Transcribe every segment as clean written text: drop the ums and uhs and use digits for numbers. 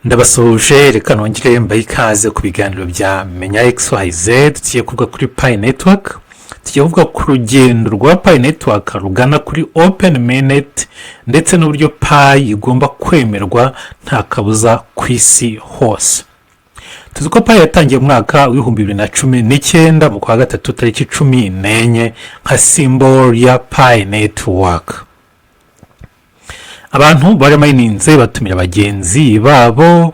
ndabasuhuje reka nongere mbahe ikaze ku biganiro bya menya XYZ. tugiye kuvuga kuri Pi Network, tugiye kuvuga ku rugendo rwa Pi Network rugana kuri Open Mainnet ndetse n'uburyo Pi igomba kwemerwa nta kabuza ku isi hose. tuzi ko Pi yatangiye mu mwaka w'ibihumbi 2019 mu kwa gatatu tariki 14 nka symbol ya Pi Network. abantu baramayininze batumira abagenzi babo.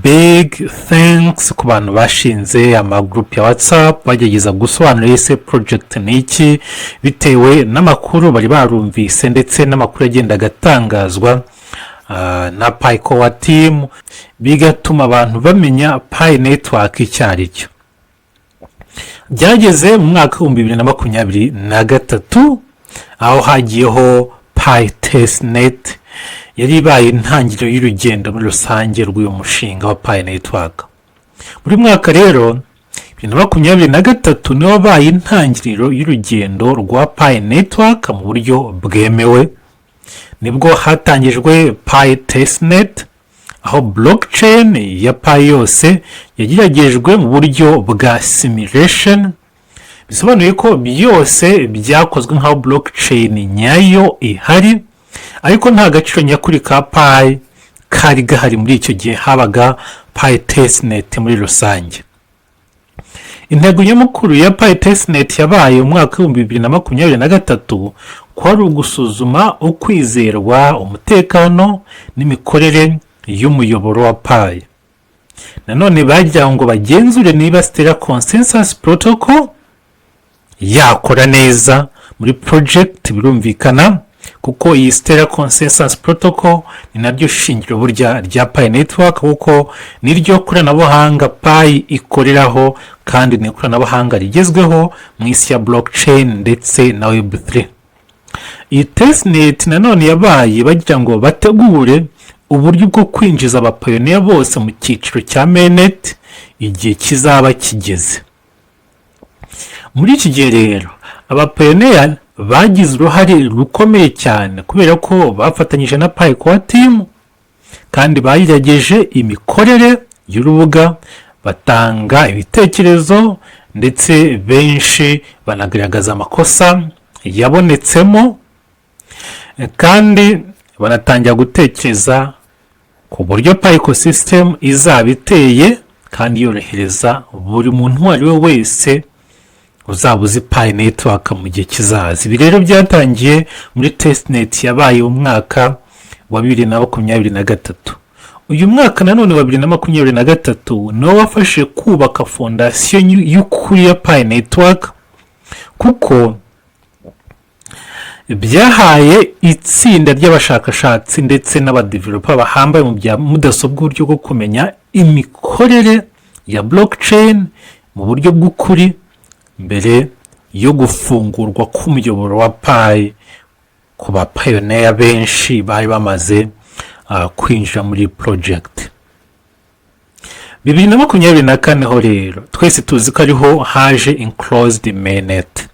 Big thanks ku bantu bashinze amagroup ya WhatsApp bagerageza gusobanura ese project ni iki bitewe n'amakuru bari barumvise ndetse n'amakuru agenda agatangazwa na Pi Core team, bigatuma abantu bamenya Pi Network icyo ari cyo. Byageze mu mwaka wa 2023 aho hagiyeho Pi Testnet, yari ibaye intangiriro y'urugendo muri rusange rw'uyu mushinga wa Pi Network. Muri mwaka rero 2023 niwo wabaye intangiriro y'urugendo rwa Pi Network mu buryo bwemewe. Nibwo hatangijwe Pi Testnet, aho blockchain ya Pi yose yageragejwe mu buryo bwa simulation. Bisobanuye ko byose byakozwe nka blockchain nyayo ihari, ariko nta gaciro nyakuri ka Pi kari gahari muri icyo gihe habaga Pi Testnet muri rusange. Intego nyamukuru ya Pi Testnet yabaye mu mwaka wa 2023 kwari ugusuzuma ukwizerwa, umutekano n'imikorere y'umuyoboro wa Pi. Nanone bagira ngo bagenzure niba Stellar Consensus Protocol yakora neza muri project. Birumvikana kuko iyi Stellar Consensus Protocol ni naryo shingiro burya rya Pi Network, kuko niryo koranabuhanga Pi ikoreraho kandi ni koranabuhanga rigezweho mu isi ya blockchain ndetse na Web3. Iyi Testnet nanone yabaye bagira ngo bategure uburyo bwo kwinjiza abapayoniya bose mu cyiciro cya mainnet igihe kizaba kigeze. Muri iki gihe rero abapayoniya bagize uruhare rukomeye cyane kubera ko bafatanyije na Pi Core team kandi bagerageje imikorere y'urubuga, batanga ibitekerezo ndetse benshi banagaragaza amakosa yabonetsemo, kandi banatangira gutekereza ku buryo Pi ecosystem izaba iteye kandi yorohereza buri muntu uwo ari we wese uzaba uzi Pi Network mu gihe kizaza. Ibi rero byatangiye muri Testnet yabaye mu mwaka wa 2023. Uyu mwaka nanone wa 2023 niwo wafashe kubaka fondasiyo y'ukuri ya Pi Network, kuko byahaye itsinda ry'abashakashatsi ndetse n'abadeveloper bahambaye mu bya mudasobwa uburyo bwo kumenya imikorere ya blockchain mu buryo bw'ukuri mbere yo gufungurwa k'umuyoboro wa Pi ku bapayoniya benshi bari bamaze kwinjira muri project. 2024 ho rero twese tuzi ko ariho haje Enclosed Mainnet.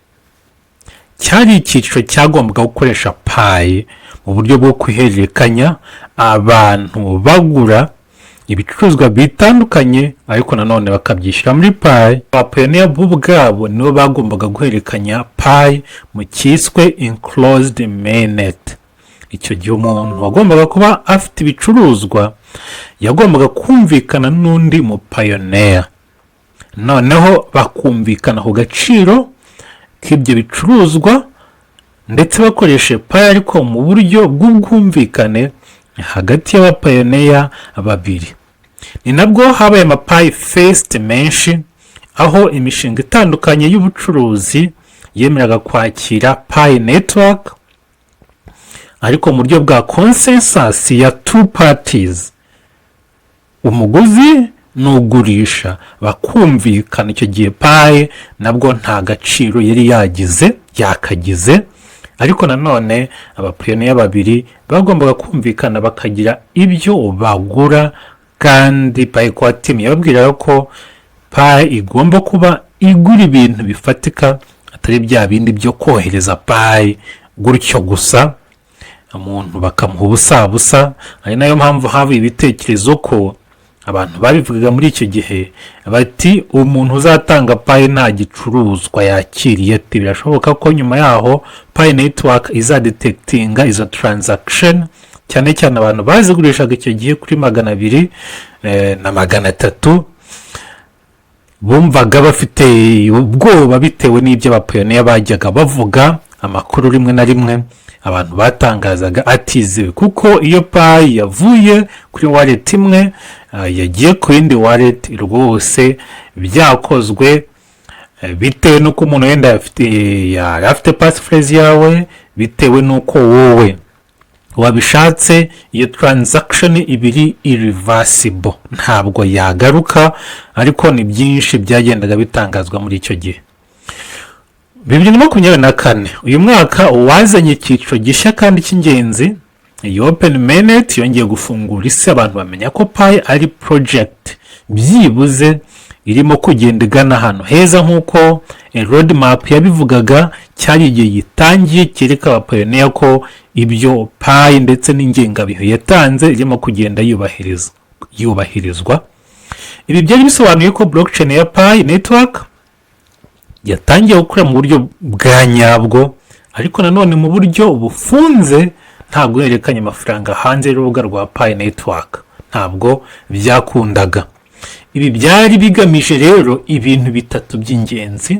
Cyari icyiciro cyagombaga gukoresha Pi mu buryo bwo kwihererekanya abantu bagura ibicuruzwa bitandukanye, ariko nanone bakabyishyira muri Pi. Abapayoniya bo ubwabo nibo bagombaga guhererekanya Pi mu cyiswe Enclosed Mainnet. Icyo gihe umuntu wagombaga kuba afite ibicuruzwa yagombaga kumvikana n'undi mu payoniya, noneho bakumvikana ku gaciro k'ibyo bicuruzwa ndetse bakoreshe Pi ariko mu buryo bw'ubwumvikane hagati y'abapayoniya babiri. Ni nabwo habaye ama Pi Fest menshi, aho imishinga itandukanye y'ubucuruzi yemeraga kwakira Pi Network ariko mu buryo bwa consensus ya two parties, umuguzi n'ugurisha bakumvikana. Icyo gihe Pi nabwo nta gaciro yari yakagize, ariko nanone abapayoniya babiri bagombaga kumvikana bakagira ibyo bagura, kandi Pi Core team yababwiraga ko Pi igomba kuba igura ibintu bifatika, atari bya bindi byo kohereza Pi gutyo gusa umuntu bakamuha ubusa, ari nayo mpamvu habaye ibitekerezo ko abantu babivugaga muri icyo gihe bati umuntu uzatanga payi nta gicuruzwa yakiriye. Ati birashoboka ko nyuma yaho payi netiwaka izadetekitinga izo taranzakisheni, cyane cyane abantu bazigurishaga icyo gihe kuri 200 na 300 bumvaga bafite ubwoba bitewe n'ibyo abapayoniya bajyaga bavuga. Amakuru rimwe na rimwe abantu batangazaga atizewe, kuko iyo payi yavuye kuri wallet imwe yagiye ku yindi wallet rwose byakozwe bitewe n'uko umuntu wenda yari afite passphrase yawe, bitewe n'uko wowe wabishatse. Iyo transaction ibiri irreversible, ntabwo yagaruka, ariko ni byinshi byagendaga bitangazwa muri icyo gihe. 2024 uyu mwaka wazanye icyiciro gishya kandi cy'ingenzi. iyi Open Mainnet yongeye gufungura isi, abantu bamenya ko Pi ari project byibuze irimo kugenda igana ahantu heza, nk'uko roadmap yabivugaga. Cyari igihe gitangiye kereka abapayoniya ko ibyo Pi ndetse n'ingengabihe yatanze irimo kugenda yubahirizwa. Ibi byari bisobanuye ko blockchain ya Pi network yatangiye gukora mu buryo bwa nyabwo, ariko nanone mu buryo bufunze, ntabwo yerekanye amafaranga hanze y'urubuga rwa Pi network, ntabwo byakundaga. Ibi byari bigamije rero ibintu bitatu by'ingenzi.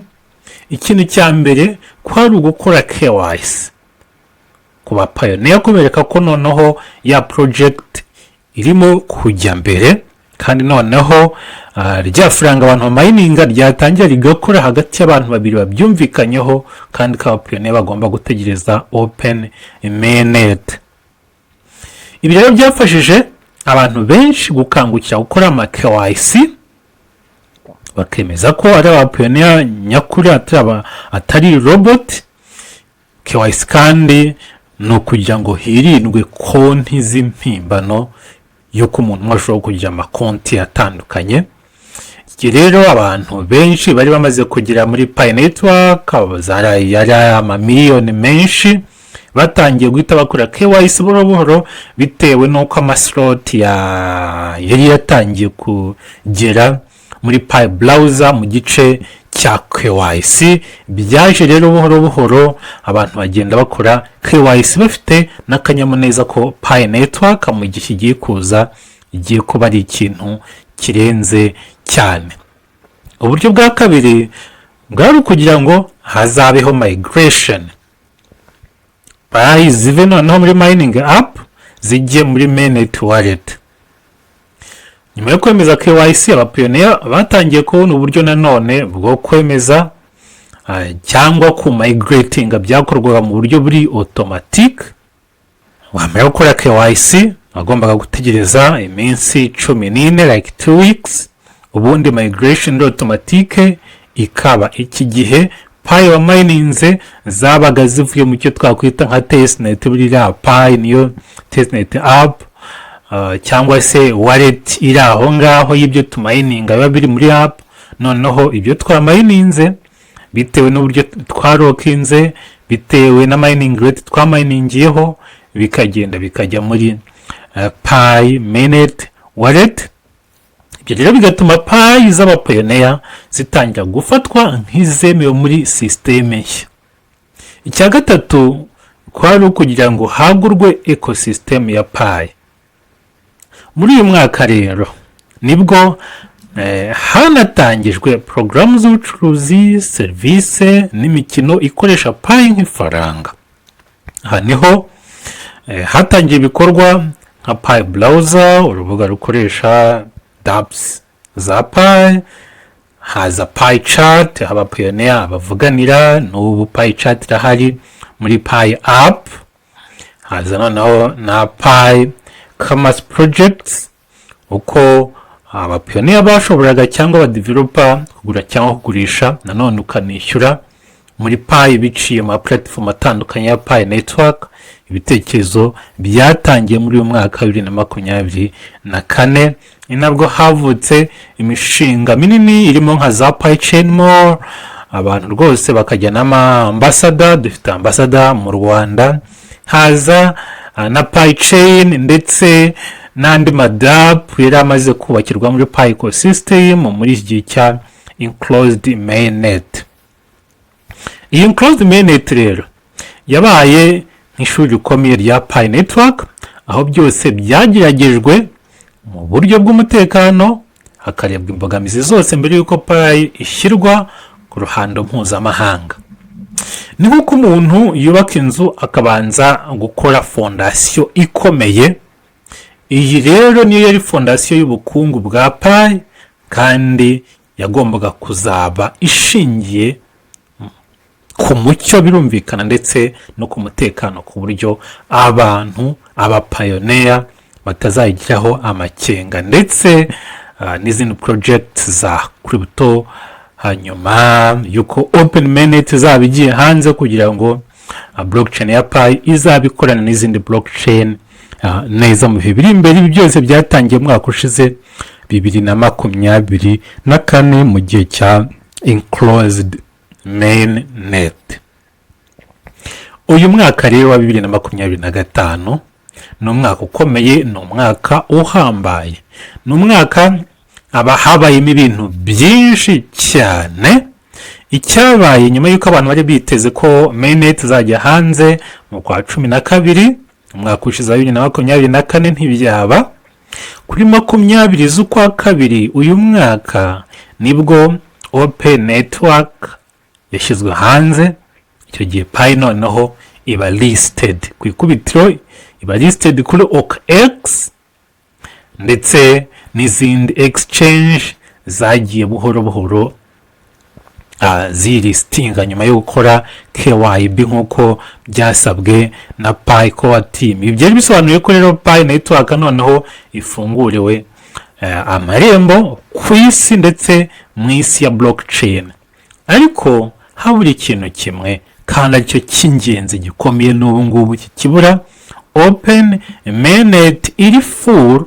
Ikintu cya mbere kwari ugukora KYC ku bapayoniya, kubereka ko noneho ya project irimo kujya mbere, kandi noneho rya faranga abantu bamayininga ryatangira rigakora hagati y'abantu babiri babyumvikanyeho, kandi ko abapayoniya bagomba gutegereza Open Mainnet. Ibi rero byafashije abantu benshi gukangukira gukora ama KYC, bakemeza ko ari abapayoniya nyakuri atari robot. KYC kandi ni ukugira ngo hirindwe konti z'impimbano yuko umuntu ashobora kugira amakonti atandukanye. Iki rero abantu benshi bari bamaze kugira muri Pi network, yari amamiliyoni menshi, batangiye guhita bakora KYC buhoro bitewe n'uko amaslot yari yatangiye kugera muri Pi browser mu gice cya KYC. Byaje rero buhoro abantu bagenda bakora KYC bafite n'akanyamuneza ko Pi network mu gihe kigiye kuza igiye kuba ari ikintu kirenze cyane. Uburyo bwa kabiri bwari kugira ngo hazabeho migration, Pi zive noneho muri mining app zijye muri mainnet wallet. Nyuma yo kwemeza KYC, abapayoniya batangiye kubona uburyo nanone bwo kwemeza cyangwa ku migrating byakorwaga mu buryo buri automatic. Wamara gukora KYC agombaga gutegereza iminsi 14 like 2 weeks, ubundi migration automatic ikaba. Iki gihe Pi wa mininze zabaga zivuye mu cyo twakwita nka Testnet, burira Pi niyo Testnet app cyangwa se wallet iri aho ngaho y'ibyo tumayininga biba biri muri app. Noneho ibyo twamayininze bitewe n'uburyo twarokinze, bitewe na mining rate twamayiningiyeho, bikagenda bikajya muri Pi Mainnet wallet. Ibyo rero bigatuma Pi z'abapayoniya zitangira gufatwa nk'izemewe muri systeme nshya. Icya gatatu kwari ukugira ngo hagurwe ecosystem ya Pi. Muri uyu mwaka rero nibwo hanatangijwe porogaramu z'ubucuruzi, serivisi n'imikino ikoresha Pi nk'ifaranga. Aha niho hatangiye ibikorwa nka Pi browser, urubuga rukoresha dApps za Pi, haza Pi chat abapayoniya bavuganira, n'ubu Pi chat irahari muri Pi app. Haza noneho na Pi commerce projects, uko abapayoniya bashoboraga cyangwa abadeveloper kugura cyangwa kugurisha, nanone ukanishyura muri Pi biciye mu platform atandukanye ya Pi network. Ibitekerezo byatangiye muri uyu mwaka 2024, ni nabwo havutse imishinga minini irimo nka za Pi chain more. Abantu rwose bakajya n'ama ambassador, dufite ambassador mu Rwanda. Haza na pi chain ndetse n'andi madapu yari amaze kubakirwa muri pi ecosystem muri iki gihe cya Enclosed Mainnet. Iyi Enclosed Mainnet rero yabaye nk'ishuri rikomeye rya pi network, aho byose byageragejwe mu buryo bw'umutekano, hakarebwa imbogamizi zose mbere y'uko pi ishyirwa ku ruhando mpuzamahanga. Ni nk'uko umuntu yubaka inzu akabanza gukora fondasiyo ikomeye. Iyi rero niyo yari fondasiyo y'ubukungu bwa pi, kandi yagombaga kuzaba ishingiye ku mucyo birumvikana ndetse no ku mutekano, ku buryo abantu abapayoneya batazayigiraho amakenga, ndetse n'izindi project za crypto hanyuma yuko Open Mainnet izaba igiye hanze kugira ngo blockchain ya pi izaba ikorana n'izindi blockchain neza mu bihe biri imbere. Ibi byose byatangiye mwaka ushize 2024 mu gihe cya Enclosed Mainnet. Uyu mwaka rero wa 2025 ni umwaka ukomeye, ni umwaka uhambaye, ni umwaka habayemo ibintu byinshi cyane. Icyabaye nyuma y'uko abantu bari biteze ko mainnet izajya hanze mu kwa 12 umwaka ushize wa 2024 ntibyaba. Kuri 20 z'ukwa kabiri uyu mwaka nibwo Open Network yashyizwe hanze. Icyo gihe pi noneho iba listed ku ikubitiro, iba listed kuri OKX ndetse n'izindi exchange zagiye buhoro buhoro zilistinga nyuma yo gukora KYB nk'uko byasabwe na pi core team. Ibi byari bisobanuye ko rero pi network noneho ifunguriwe amarembo ku isi ndetse mu isi ya blockchain. Ariko habura ikintu kimwe kandi aricyo cy'ingenzi gikomeye n'ubu ngubu kibura. Open Mainnet iri full.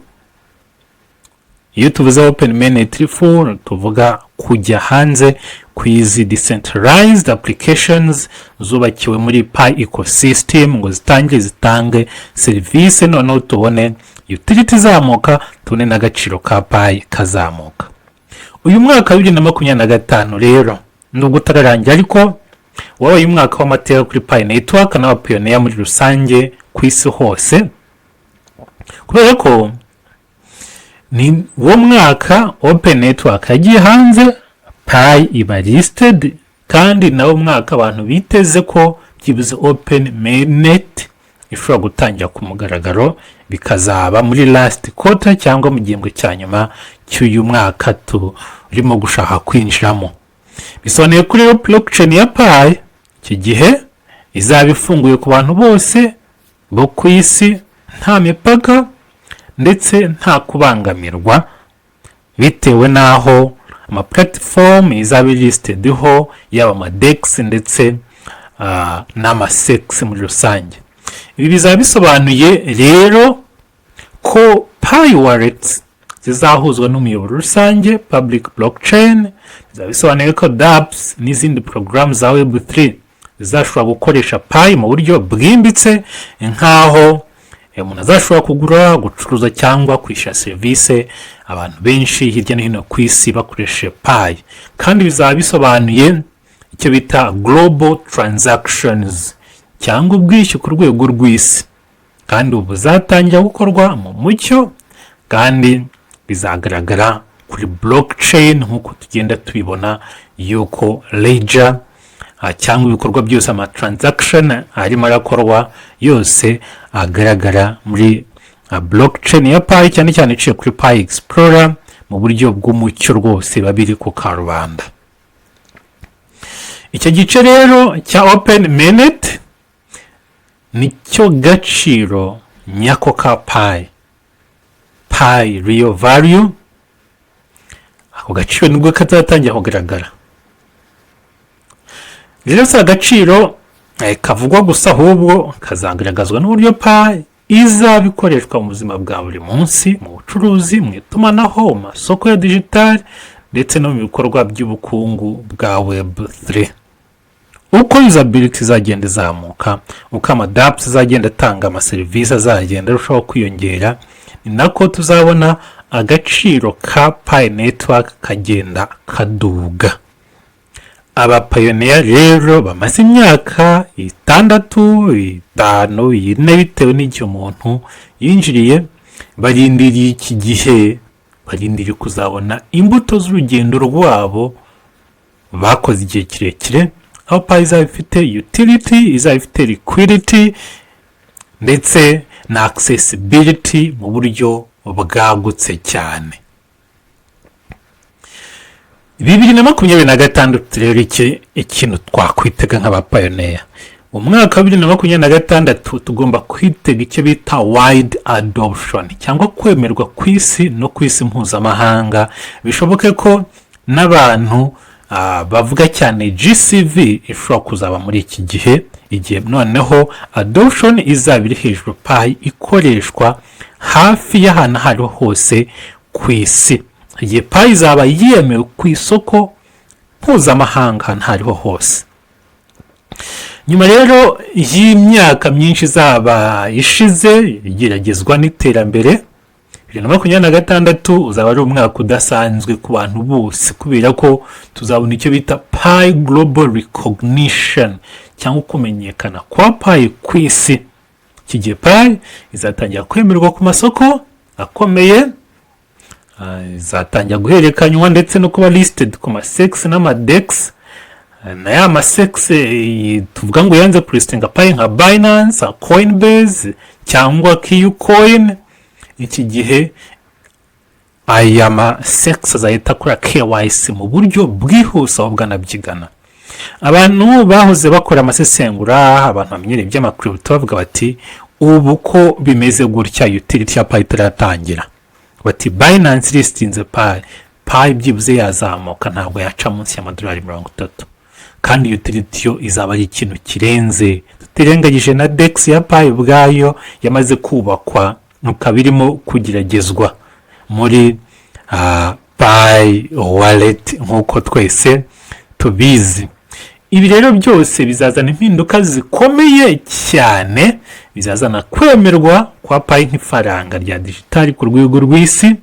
Iyo tuvuze Open Mainnet iri full tuvuga kujya hanze ku izi decentralized applications zubakiwe muri pi ecosystem ngo zitange serivisi, noneho tubone utility zamuka, tubone n'agaciro ka pi kazamuka. Uyu mwaka wa 2025 rero nubwo utararangira, ariko wabaye umwaka w'amateka kuri pi network n'abapioneer muri rusange ku isi hose, kubera ko ni wo mwaka Open Network yagiye hanze, pi iba listed, kandi nawo mwaka abantu biteze ko byibuze Open Mainnet ishobora gutangira ku mugaragaro, bikazaba muri last quarter cyangwa mu gihembwe cya nyuma cy'uyu mwaka turimo gushaka kwinjiramo. Bisobanuye kuri rero blockchain ya pi iki gihe izaba ifunguye ku bantu bose bo ku isi, nta mipaka ndetse nta kubangamirwa, bitewe n'aho amaplatform izaba listed ho, yaba amadex ndetse n'amasex muri rusange. Ibi bizaba bisobanuye rero ko pi wallets zizahuzwa n'umuyoboro rusange public blockchain. Bizaba bisobanuye ko dApps n'izindi program za Web3 zizashobora gukoresha pi mu buryo bwimbitse, nk'aho umuntu azashobora kugura, gucuruza cyangwa kwishyura serivisi abantu benshi hirya no hino ku isi bakoresheje pi. Kandi bizaba bisobanuye icyo bita global transactions cyangwa ubwishyu ku rwego rw'isi, kandi ubu buzatangira gukorwa mu mucyo kandi bizagaragara kuri blockchain nk'uko tugenda tubibona yuko ledger cyangwa ibikorwa byose amatransaction arimo arakorwa yose agaragara muri blockchain ya pi, cyane cyane iciye kuri pi explorer mu buryo bw'umucyo rwose babiri ku karubanda. Icyo gice rero cya Open Mainnet nicyo gaciro nyako ka pi real value. Ako gaciro nibwo kazatangira kugaragara. Rero si agaciro kavugwa gusa, ahubwo kazagaragazwa n'uburyo pi izaba ikoreshwa mu buzima bwa buri munsi, mu bucuruzi, mu itumanaho, mu masoko ya digital ndetse no mu bikorwa by'ubukungu bwa Web3. uko usability izagenda izamuka, uko amadapusi azagenda atanga amaserivisi azagenda arushaho kwiyongera, ni nako tuzabona agaciro ka Pi network kagenda kaduga. Abapayoniya rero bamaze imyaka 6, 5, 4 bitewe n'igihe umuntu yinjiriye, barindiriye iki gihe, barindiriye kuzabona imbuto z'urugendo rwabo bakoze igihe kirekire, aho Pi izaba ifite utility, izaba ifite liquidity ndetse na accessibility mu buryo bwagutse cyane. 2026 rero ikintu twakwitega nk'abapayoniya, umwaka wa 2026 tugomba kwitega icyo bita wide adoption cyangwa kwemerwa ku isi no ku isi mpuzamahanga. Bishoboke ko n'abantu bavuga cyane GCV ishobora kuzaba muri iki gihe, igihe noneho adoption izaba iri hejuru, Pi ikoreshwa hafi y'ahantu aho ariho hose ku isi, igihe Pi izaba yemewe ku isoko mpuzamahanga ahantu aho ariho hose. Nyuma rero y'imyaka myinshi izaba ishize igeragezwa n'iterambere, 2026 uzaba ari umwaka udasanzwe ku bantu bose, kubera ko tuzabona icyo bita Pi Global Recognition cyangwa kumenyekana kwa Pi ku isi. Iki gihe Pi izatangira kwemerwa ku masoko akomeye, izatangira guhererekanywa ndetse no kuba listed ku masex n'amadex, na ya masex tuvuga ngo yanze kulistinga Pi nka Binance, Coinbase cyangwa Qcoin. Iki gihe aya masex azahita akora KYC mu buryo bwihuse aho bwanabyigana. Abantu bahoze bakora amasesengura, abantu bamenyereye iby'amakuru bavuga bati ubu ko bimeze gutya utility ya Pi itaratangira, bati Binance listinze Pi byibuze yazamuka ntabwo yaca munsi y'amadolari 30, kandi utility yo izaba ari ikintu kirenze, tutirengagije na dex ya Pi ubwayo yamaze kubakwa ukaba irimo kugeragezwa muri Pi wallet nk'uko twese tubizi. Ibi rero byose bizazana impinduka zikomeye cyane, bizazana kwemerwa kwa Pi nk'ifaranga rya digitali ku rwego rw'isi.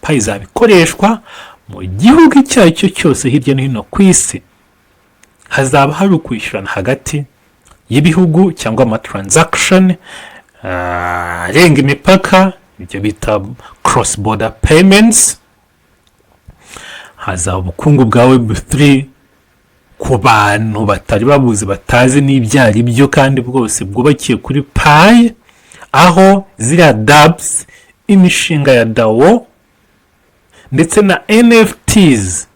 Pi izaba ikoreshwa mu gihugu icyo ari cyo cyose hirya no hino ku isi. Hazaba hari ukwishyurana hagati y'ibihugu cyangwa amatransaction arenga imipaka, ibyo bita cross border payments. Hazaba ubukungu bwa Web3 ku bantu batari babuzi, batazi n'ibyari byo, kandi bwose bwubakiye kuri Pi, aho ziriya dApps, imishinga ya DAO ndetse na NFTs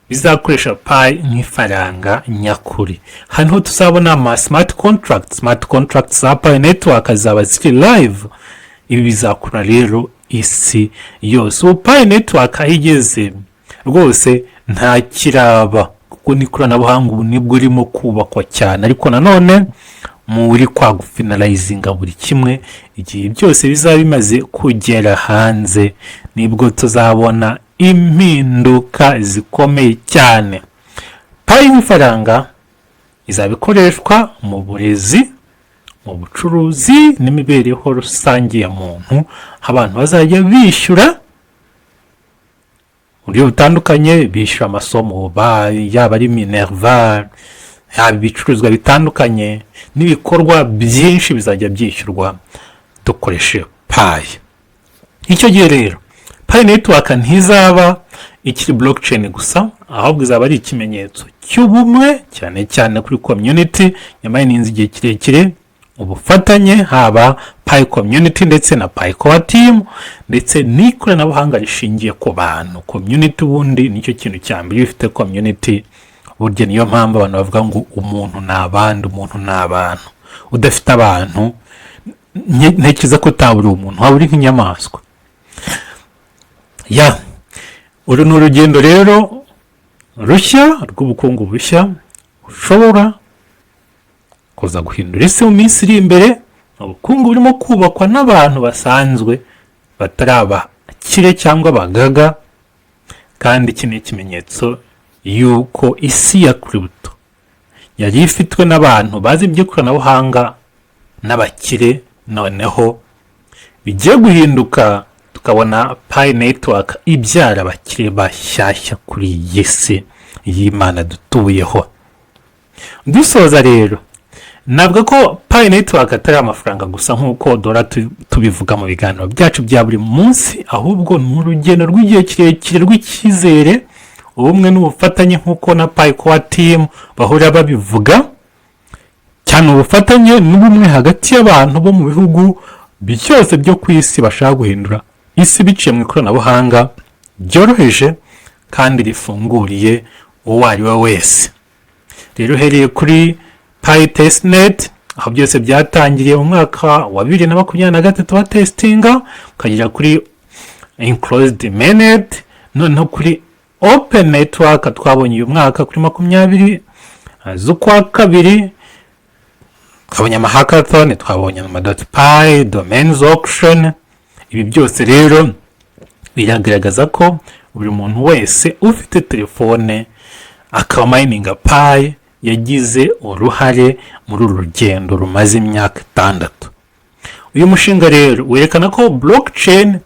bizakoresha Pi nk'ifaranga nyakuri. Hano tuzabona ama smart contracts za Pi network zaba ziri live. Ibi bizakora rero isi yose. Ubu Pi network igeze rwose nta kiraba, kuko n'ikoranabuhanga ubu nibwo urimo kubakwa cyane, ariko nanone muri kwa gufinalizinga buri kimwe, igihe byose bizaba bimaze kugera hanze nibwo tuzabona impinduka zikomeye cyane. Pi nk'ifaranga izaba ikoreshwa mu burezi, mu bucuruzi n'imibereho rusange ya muntu, abantu bazajya bishyura uburyo butandukanye, bishyura amasomo, yaba ari Minerva, yaba ibicuruzwa bitandukanye n'ibikorwa byinshi bizajya byishyurwa dukoresheje Pi. Icyo gihe rero Pi network ntizaba ikiri blockchain gusa, ahubwo izaba ari ikimenyetso cy'ubumwe, cyane cyane kuri community yamayininze igihe kirekire, ubufatanye haba Pi community ndetse na Pi core team, ndetse n'ikoranabuhanga rishingiye ku bantu. Community ubundi nicyo kintu cya mbere, ifite community burya niyo mpamvu abantu bavuga ngo umuntu ni abandi, umuntu ni abantu. Udafite abantu ntekereza ko utabura umuntu, waba uri nk'inyamaswa. Uru ni urugendo rero rushya rw'ubukungu bushya ushobora kuza guhindura isi mu minsi iri imbere. Ubukungu burimo kubakwa n'abantu basanzwe batari abakire cyangwa abagaga, kandi iki ni ikimenyetso yuko isi ya crypto yari ifitwe n'abantu bazi iby'ikoranabuhanga n'abakire, noneho bigiye guhinduka tukabona Pi Network ibyara abakire bashyashya kuri iyi si y'Imana dutuyeho. Dusoza rero, navuga ko Pi Network atari amafaranga gusa nk'uko dora tubivuga mu biganiro byacu bya buri munsi, ahubwo ni urugendo rw'igihe kirekire rw'icyizere, ubumwe n'ubufatanye nk'uko na Pi Core Team bahora babivuga, cyane ubufatanye n'ubumwe hagati y'abantu bo mu bihugu byose byo ku isi bashaka guhindura isi biciye mu ikoranabuhanga byoroheje kandi rifunguriye uwo ari we wese. Rero uhereye kuri Pi Testnet, aho byose byatangiriye mu mwaka wa 2023 wa testinga, ukagera kuri Enclosed Mainnet, noneho kuri Open Network twabonye uyu mwaka kuri 20 z'ukwa kabiri, twabonye amahackathon, twabonye ama.pi, domains auction. Ibi byose rero biragaragaza ko buri muntu wese ufite telefone akaba mininga Pi yagize uruhare muri uru rugendo rumaze imyaka 6. Uyu mushinga rero werekana ko blockchain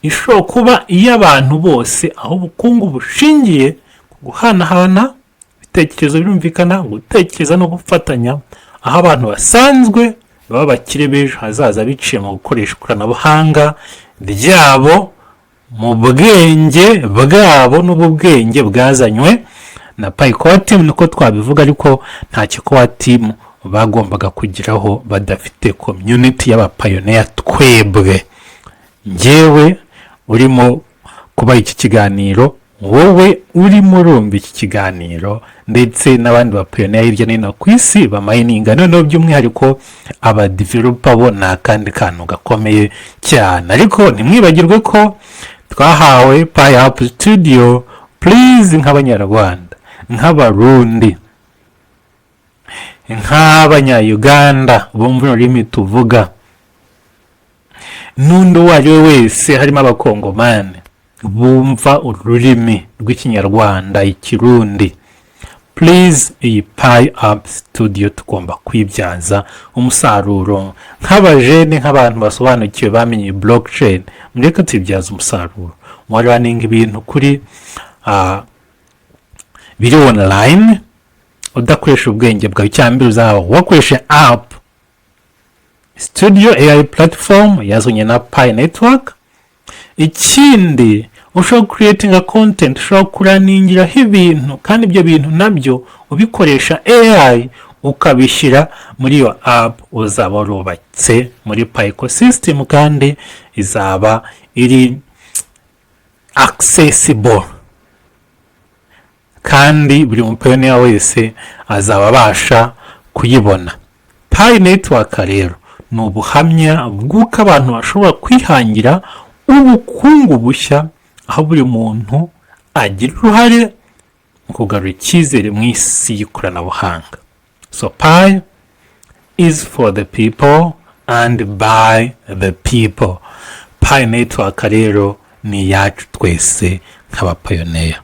ishobora kuba iy'abantu bose, aho ubukungu bushingiye ku guhanahana ibitekerezo, birumvikana gutekereza no gufatanya, aho abantu basanzwe baba bakire b'ejo hazaza biciye mu gukoresha ikoranabuhanga ryabo mu bwenge bwabo n'ubwenge bwazanywe na Pi Core Team, nuko twabivuga, ariko nta Core Team bagombaga kugiraho badafite community y'abapioneer twebwe. Njyewe urimo kuba iki kiganiro, wowe urimo urumva iki kiganiro, ndetse n'abandi bapioneer hirya no hino ku isi bamayininga, noneho by'umwihariko aba developer bo ni akandi kantu gakomeye cyane. Ariko ntimwibagirwe ko twahawe Pi App Studio. Please, nk'abanyarwanda, nk'abarundi, nk'abanya-Uganda bumva ururimi tuvuga, n'undi uwo ari we wese, harimo abakongomani bumva ururimi rw'ikinyarwanda, ikirundi, please, iyi Pi App Studio tugomba kwibyaza umusaruro. Nk'abajene, nk'abantu basobanukiwe bamenye blockchain, mureke tubibyaza umusaruro. Mwaranenga ibintu kuri biri online, udakoresha ubwenge bwawe. Cyambere uzaba wakoresha app studio AI platform yazanye na Pi Network. Ikindi, ushobora creating a content, ushobora kuraningiraho ibintu, kandi ibyo bintu nabyo ubikoresha AI ukabishyira muri iyo app uzaba warubatse muri Pi ecosystem, kandi izaba iri accessible, kandi buri mupioneer wese azaba abasha kuyibona. Pi Network rero ni ubuhamya bw'uko abantu bashobora kwihangira ubukungu bushya, aho buri muntu agira uruhare mu kugarura icyizere mu isi y'ikoranabuhanga. So Pi is for the people and by the people. Pi Network rero ni yacu twese nk'abapioneer.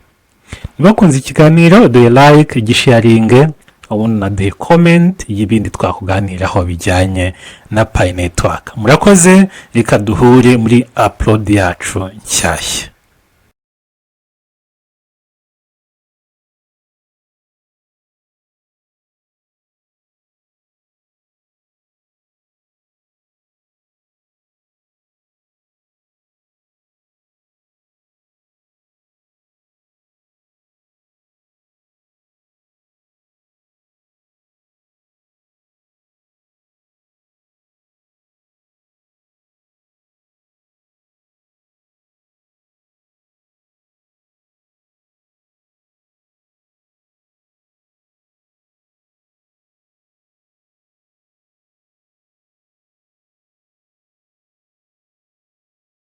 Nibakunze ikiganiro, duhe like, gisharinge, ubundi naduhe comment y'ibindi twakuganiraho bijyanye na Pi Network. Murakoze, reka duhure muri upload yacu nshyashya.